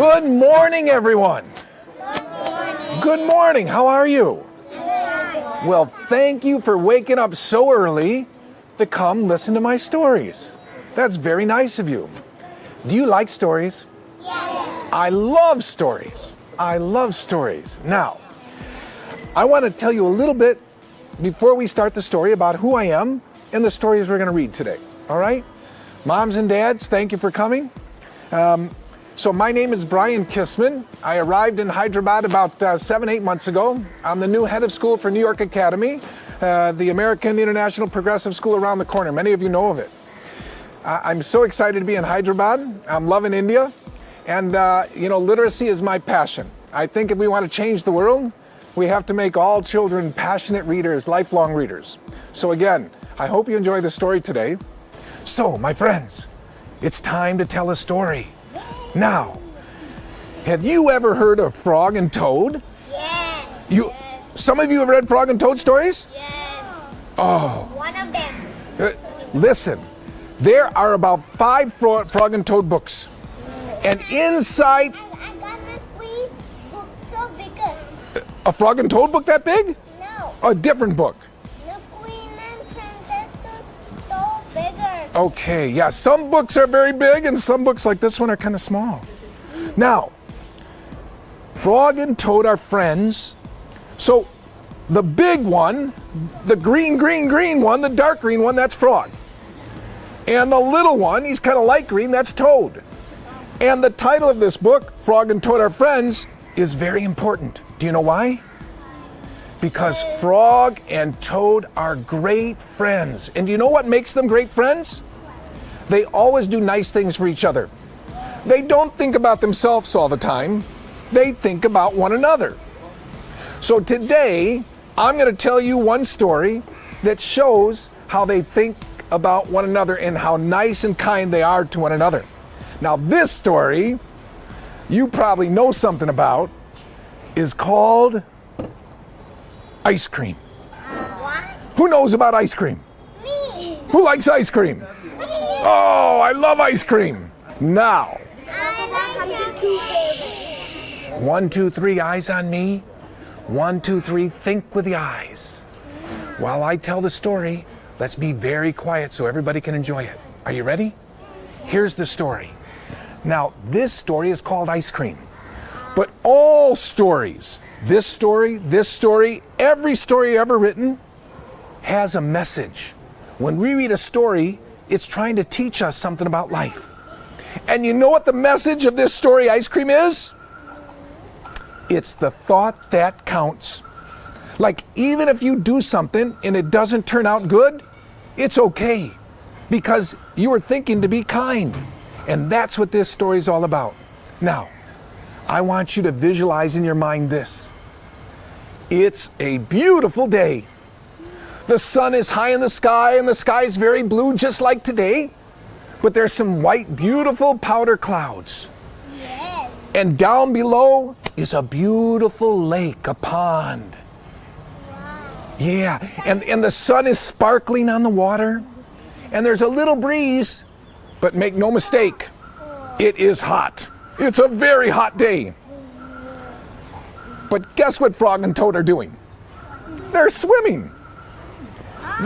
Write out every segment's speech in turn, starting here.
Good morning, everyone. Good morning. Good morning. How are you? Well, thank you for waking up so early to come listen to my stories. That's very nice of you. Do you like stories? Yes. I love stories. I love stories. Now, I want to tell you a little bit before we start the story about who I am and the stories we're going to read today. All right? Moms and dads, thank you for coming. So my name is Brian Kissman. I arrived in Hyderabad about 7-8 months ago. I'm the new head of school for New York Academy, the American International Progressive School around the corner. Many of you know of it. I'm so excited to be in Hyderabad. I'm loving India. And, literacy is my passion. I think if we want to change the world, we have to make all children passionate readers, lifelong readers. So again, I hope you enjoy the story today. So, my friends, it's time to tell a story. Now, have you ever heard of Frog and Toad? Yes. Some of you have read Frog and Toad stories? Yes. Oh. One of them. Listen, there are about 5 Frog and Toad books. And inside... I got my free book so big. A Frog and Toad book that big? No. A different book. The Queen and Princess so bigger. Okay, yeah, some books are very big and some books like this one are kind of small. Now, Frog and Toad are friends. So the big one, the green one, the dark green one, that's Frog. And the little one, he's kind of light green, that's Toad. And the title of this book, Frog and Toad Are Friends, is very important. Do you know why? Because Frog and Toad are great friends. And do you know what makes them great friends? They always do nice things for each other. They don't think about themselves all the time. They think about one another. So today, I'm going to tell you one story that shows how they think about one another and how nice and kind they are to one another. Now, this story, you probably know something about, is called ice cream. What? Who knows about ice cream? Me. Who likes ice cream? Me. Oh, I love ice cream. Now, I like 2 favorites. 1, 2, 3, eyes on me. 1, 2, 3, think with the eyes. While I tell the story, let's be very quiet so everybody can enjoy it. Are you ready? Here's the story. Now, this story is called ice cream. But all stories, this story, every story ever written has a message. When we read a story, it's trying to teach us something about life. And you know what the message of this story, Ice Cream, is? It's the thought that counts. Like, even if you do something and it doesn't turn out good, it's okay, because you were thinking to be kind. And that's what this story is all about. Now, I want you to visualize in your mind this. It's a beautiful day. The sun is high in the sky and the sky is very blue, just like today. But there's some white, beautiful powder clouds. Yes. And down below is a beautiful lake, a pond. Wow. Yeah, and the sun is sparkling on the water. And there's a little breeze, but make no mistake, it is hot. It's a very hot day. But guess what Frog and Toad are doing? They're swimming.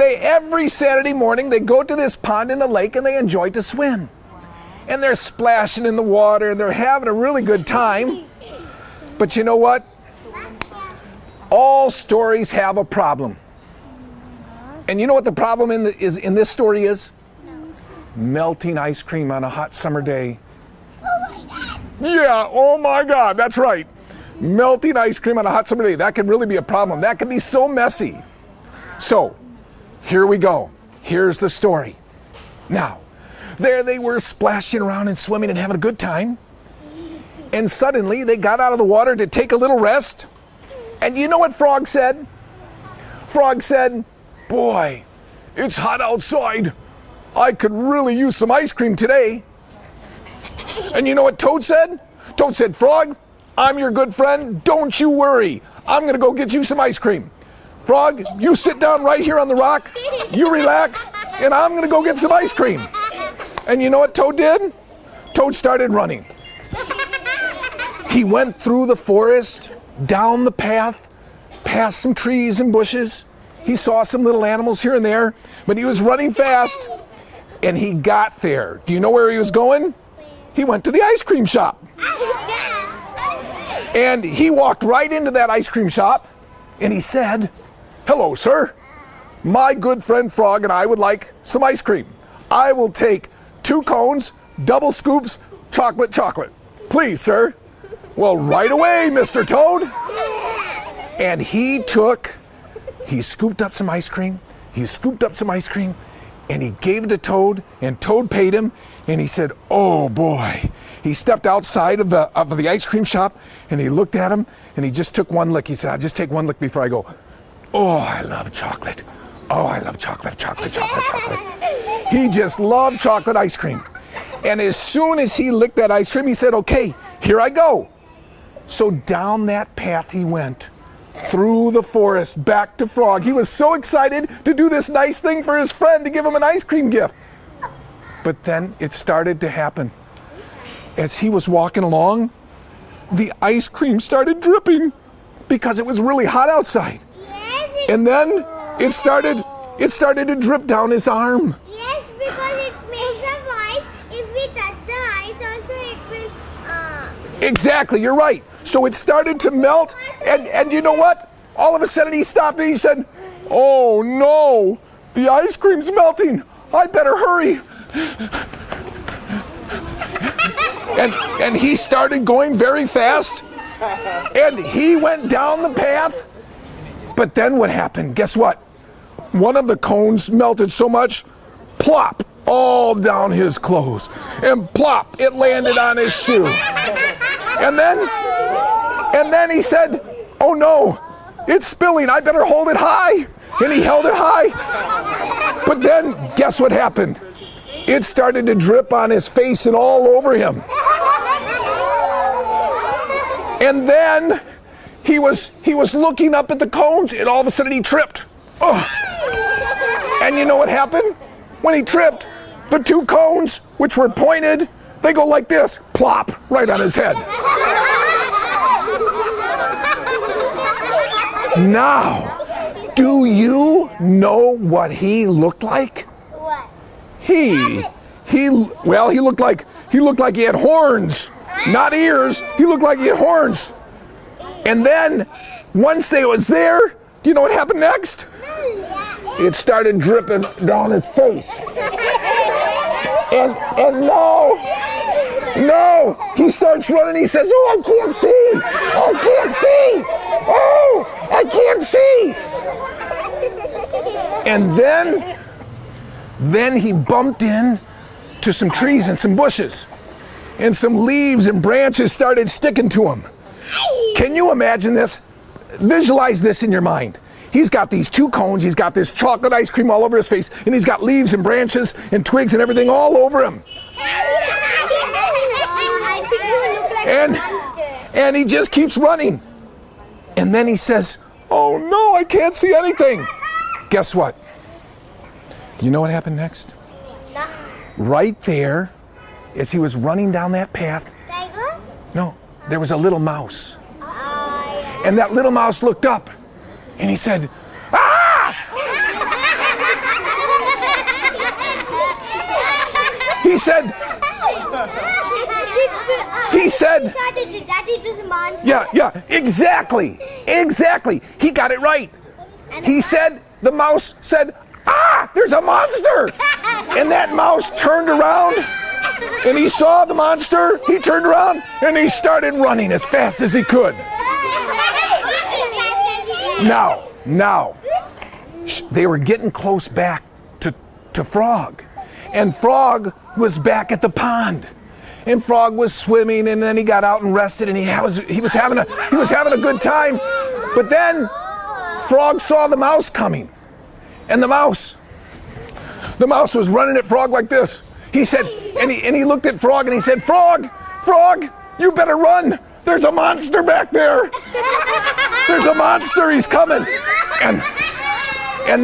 Every Saturday morning, they go to this pond in the lake and they enjoy to swim. And they're splashing in the water and they're having a really good time. But you know what? All stories have a problem. And you know what the problem in this story is? Melting ice cream on a hot summer day. Oh my God. Yeah, oh my God, that's right. Melting ice cream on a hot summer day. That can really be a problem. That can be so messy. So, here we go. Here's the story. Now, there they were splashing around and swimming and having a good time. And suddenly they got out of the water to take a little rest. And you know what Frog said? Frog said, "Boy, it's hot outside. I could really use some ice cream today." And you know what Toad said? Toad said, "Frog, I'm your good friend. Don't you worry. I'm going to go get you some ice cream. Frog, you sit down right here on the rock. You relax, and I'm going to go get some ice cream." And you know what Toad did? Toad started running. He went through the forest, down the path, past some trees and bushes. He saw some little animals here and there, but he was running fast, and he got there. Do you know where he was going? He went to the ice cream shop. And he walked right into that ice cream shop, and he said, "Hello, sir. My good friend Frog and I would like some ice cream. I will take 2 cones, double scoops, chocolate, chocolate. Please, sir." "Well, right away, Mr. Toad." And he scooped up some ice cream, and he gave it to Toad, and Toad paid him, and he said, "Oh boy." He stepped outside of the ice cream shop, and he looked at him, and he just took one lick. He said, "I'll just take one lick before I go. Oh, I love chocolate. Oh, I love chocolate, chocolate, chocolate, chocolate." He just loved chocolate ice cream. And as soon as he licked that ice cream, he said, "Okay, here I go." So down that path he went, through the forest, back to Frog. He was so excited to do this nice thing for his friend, to give him an ice cream gift. But then it started to happen. As he was walking along, the ice cream started dripping because it was really hot outside. And then it started to drip down his arm. Yes, because it makes a noise. If we touch the ice also, it will... Exactly, you're right. So it started to melt, and you know what? All of a sudden he stopped and he said, "Oh no, the ice cream's melting. I better hurry." And he started going very fast, and he went down the path. But then what happened? Guess what? One of the cones melted so much, plop, all down his clothes, and plop, it landed on his shoe. And then he said, "Oh no, it's spilling, I better hold it high." And he held it high. But then, guess what happened? It started to drip on his face and all over him. And then he was looking up at the cones, and all of a sudden he tripped. Oh. And you know what happened? When he tripped, the 2 cones, which were pointed, they go like this, plop, right on his head. Now, do you know what he looked like? What? He looked like he had horns, not ears. He looked like he had horns. And then, once they was there, do you know what happened next? It started dripping down his face. And no, he starts running. He says, "Oh, I can't see! I can't see! Oh, I can't see!" And then he bumped in to some trees and some bushes, and some leaves and branches started sticking to him. Can you imagine this? Visualize this in your mind. He's got these 2 cones, he's got this chocolate ice cream all over his face, and he's got leaves and branches and twigs and everything all over him. I think you look like a monster. And he just keeps running. And then he says, "Oh no, I can't see anything." Guess what? You know what happened next? Right there, as he was running down that path, Tiger? no, there was a little mouse. And that little mouse looked up, and he said, "Ah!" He said, That it was a monster. yeah, exactly. He got it right. He said, the mouse said, "Ah, there's a monster!" And that mouse turned around, and he saw the monster. He turned around, and he started running as fast as he could. Now, they were getting close back to Frog. And Frog was back at the pond. And Frog was swimming, and then he got out and rested, and he was having a good time. But then Frog saw the mouse coming. And the mouse was running at Frog like this. He said, and he looked at Frog and he said, Frog, you better run. There's a monster back there. There's a monster, he's coming." And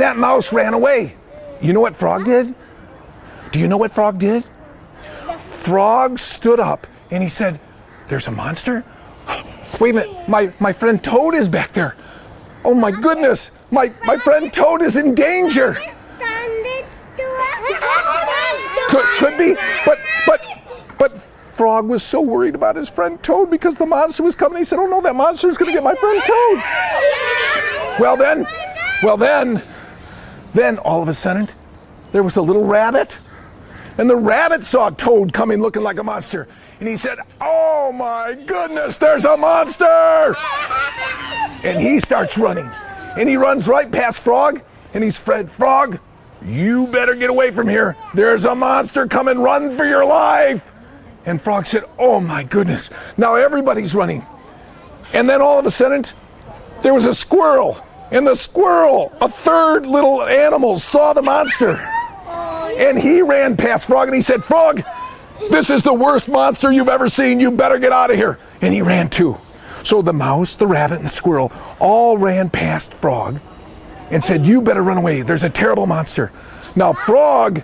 that mouse ran away. You know what Frog did? Do you know what Frog did? Frog stood up and he said, "There's a monster? Wait a minute, my friend Toad is back there. Oh my goodness, my friend Toad is in danger. Turned it to a Could be, but Frog was so worried about his friend Toad because the monster was coming. He said, oh no, that monster is going to get my friend Toad. Well then, all of a sudden, there was a little rabbit. And the rabbit saw Toad coming looking like a monster. And he said, oh my goodness, there's a monster! And he starts running. And he runs right past Frog. And he's Fred, Frog, you better get away from here. There's a monster coming, run for your life. And Frog said, oh my goodness. Now everybody's running. And then all of a sudden, there was a squirrel. And the squirrel, a third little animal, saw the monster. And he ran past Frog and he said, Frog, this is the worst monster you've ever seen. You better get out of here. And he ran too. So the mouse, the rabbit, and the squirrel all ran past Frog and said, you better run away. There's a terrible monster. Now Frog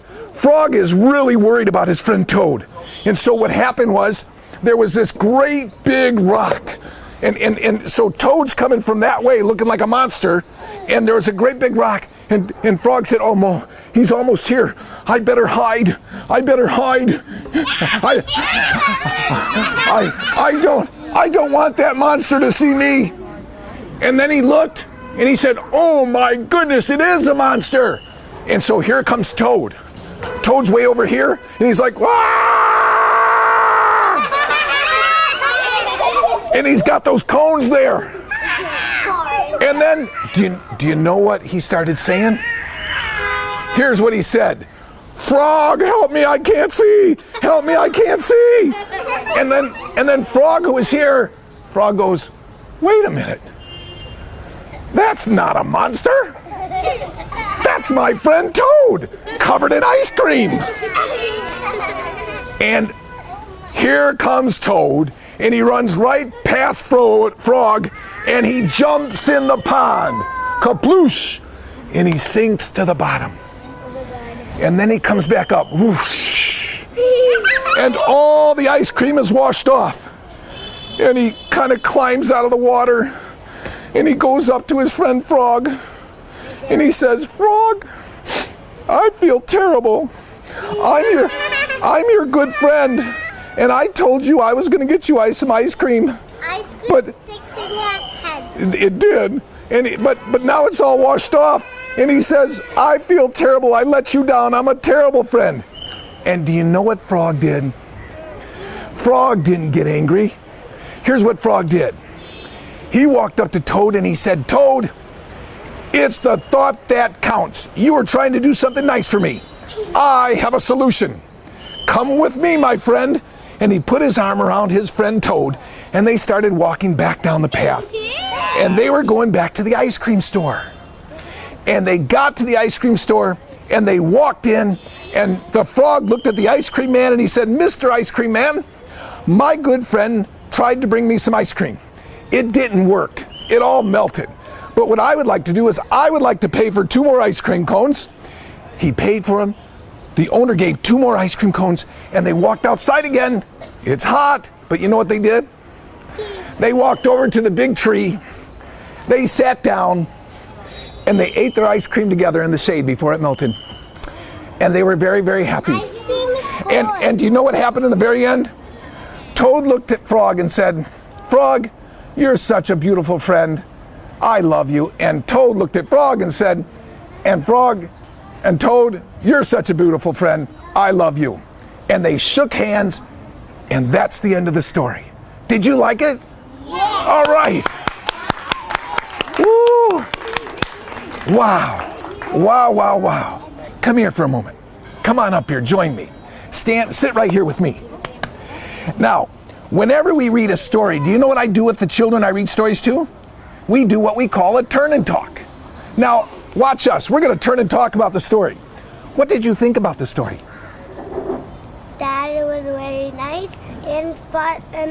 is really worried about his friend Toad. And so what happened was there was this great big rock. And so Toad's coming from that way looking like a monster. And there was a great big rock. And Frog said, oh, Mo, he's almost here. I better hide. I don't want that monster to see me. And then he looked and he said, oh my goodness, it is a monster. And so here comes Toad. Toad's way over here and he's like, "Wah!" And he's got those cones there. And then, do you know what he started saying? Here's what he said. Frog, help me, I can't see. Help me, I can't see. And then Frog, who was here, Frog goes, wait a minute. That's not a monster. That's my friend Toad, covered in ice cream. And here comes Toad, and he runs right past Frog, and he jumps in the pond. Kaploosh! And he sinks to the bottom. And then he comes back up. Whoosh! And all the ice cream is washed off. And he kind of climbs out of the water, and he goes up to his friend Frog, and he says, Frog, I feel terrible. I'm your good friend. And I told you I was going to get you some ice cream. ice cream But sticks in your head. it did. But now it's all washed off. And he says, I feel terrible. I let you down. I'm a terrible friend. And do you know what Frog did? Frog didn't get angry. Here's what Frog did. He walked up to Toad and he said, Toad, it's the thought that counts. You were trying to do something nice for me. I have a solution. Come with me, my friend. And he put his arm around his friend Toad, and they started walking back down the path. And they were going back to the ice cream store. And they got to the ice cream store, and they walked in, and the Frog looked at the ice cream man, and he said, Mr. Ice Cream Man, my good friend tried to bring me some ice cream. It didn't work. It all melted. But what I would like to do is I would like to pay for 2 more ice cream cones. He paid for them. The owner gave 2 more ice cream cones, and they walked outside again. It's hot, but you know what they did? They walked over to the big tree. They sat down, and they ate their ice cream together in the shade before it melted. And they were very, very happy. Ice cream is cold. And do you know what happened in the very end? Toad looked at Frog and said, Frog, you're such a beautiful friend. I love you. And Toad looked at Frog and said, and Frog and Toad, you're such a beautiful friend. I love you. And they shook hands, and that's the end of the story. Did you like it? Yeah. All right. Woo. Wow. Wow, wow, wow. Come here for a moment. Come on up here, join me. Sit right here with me. Now, whenever we read a story, do you know what I do with the children I read stories to? We do what we call a turn and talk. Now, watch us. We're going to turn and talk about the story. What did you think about the story? Dad was very nice, and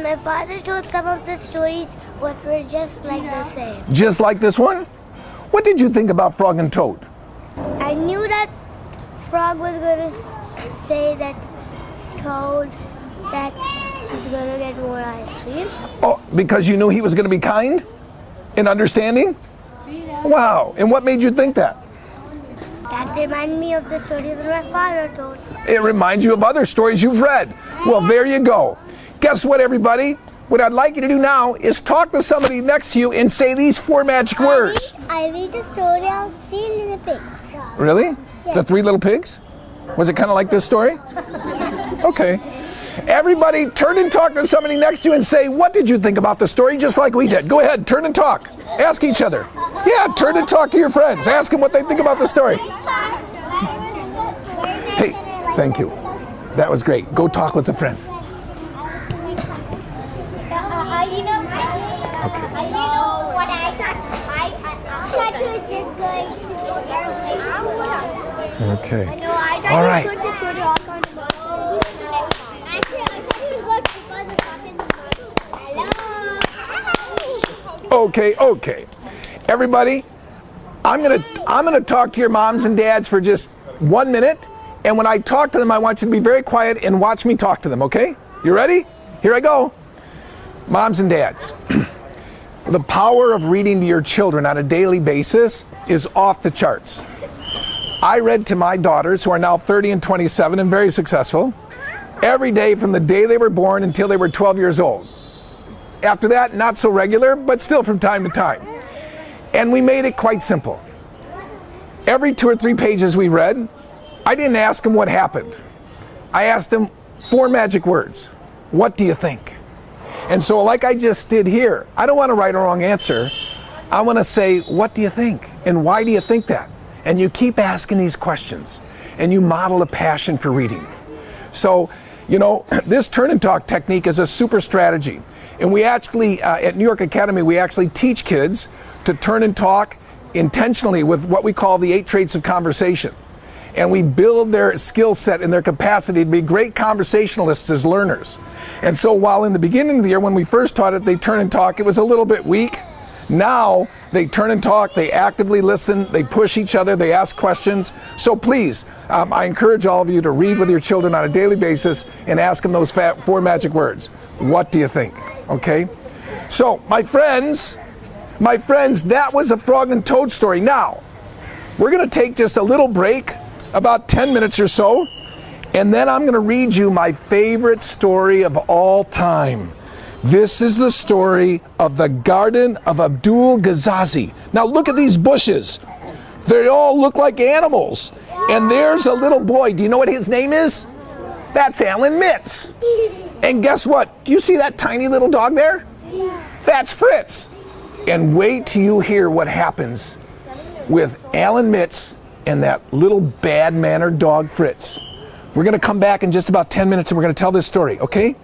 my father told some of the stories what were just like the same. Just like this one? What did you think about Frog and Toad? I knew that Frog was going to say that Toad, that He's gonna get more ice cream. Oh, because you knew he was going to be kind and understanding? Wow. And what made you think that? That reminded me of the story that my father told. It reminds you of other stories you've read. Well, there you go. Guess what, everybody? What I'd like you to do now is talk to somebody next to you and say these 4 magic words. I read the story of 3 little pigs. Really? Yes. The 3 little pigs? Was it kind of like this story? Okay. Everybody turn and talk to somebody next to you and say, what did you think about the story, just like we did? Go ahead, turn and talk. Ask each other. Yeah, turn and talk to your friends. Ask them what they think about the story. Hey, thank you. That was great. Go talk with some friends. You know what I thought he was just going to Okay. No, I thought All he right. was going to show you all kinds of Actually, I thought he was going to go to the Hello. Okay. Everybody, I'm gonna talk to your moms and dads for just 1 minute, and when I talk to them, I want you to be very quiet and watch me talk to them, okay? You ready? Here I go. Moms and dads, the power of reading to your children on a daily basis is off the charts. I read to my daughters, who are now 30 and 27 and very successful, every day from the day they were born until they were 12 years old. After that, not so regular, but still from time to time. And we made it quite simple. Every 2 or 3 pages we read, I didn't ask them what happened. I asked them 4 magic words. What do you think? And so like I just did here, I don't want to write a wrong answer. I want to say, what do you think? And why do you think that? And you keep asking these questions, and you model a passion for reading. So, this turn and talk technique is a super strategy. And we actually, at New York Academy, we actually teach kids to turn and talk intentionally with what we call the 8 traits of conversation. And we build their skill set and their capacity to be great conversationalists as learners. And so while in the beginning of the year, when we first taught it, they turn and talk, it was a little bit weak. Now they turn and talk, they actively listen, they push each other, they ask questions. So please, I encourage all of you to read with your children on a daily basis and ask them those 4 magic words. What do you think? Okay? So my friends, that was a frog and toad story. Now, we're going to take just a little break, about 10 minutes or so, and then I'm going to read you my favorite story of all time. This is the story of the Garden of Abdul Ghazazi. Now look at these bushes. They all look like animals. And there's a little boy. Do you know what his name is? That's Alan Mitz. And guess what? Do you see that tiny little dog there? That's Fritz. And wait till you hear what happens with Alan Mitz and that little bad-mannered dog Fritz. We're going to come back in just about 10 minutes and we're going to tell this story, okay?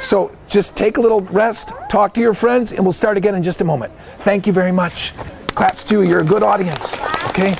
So just take a little rest, talk to your friends, and we'll start again in just a moment. Thank you very much. Claps to you. You're a good audience, okay?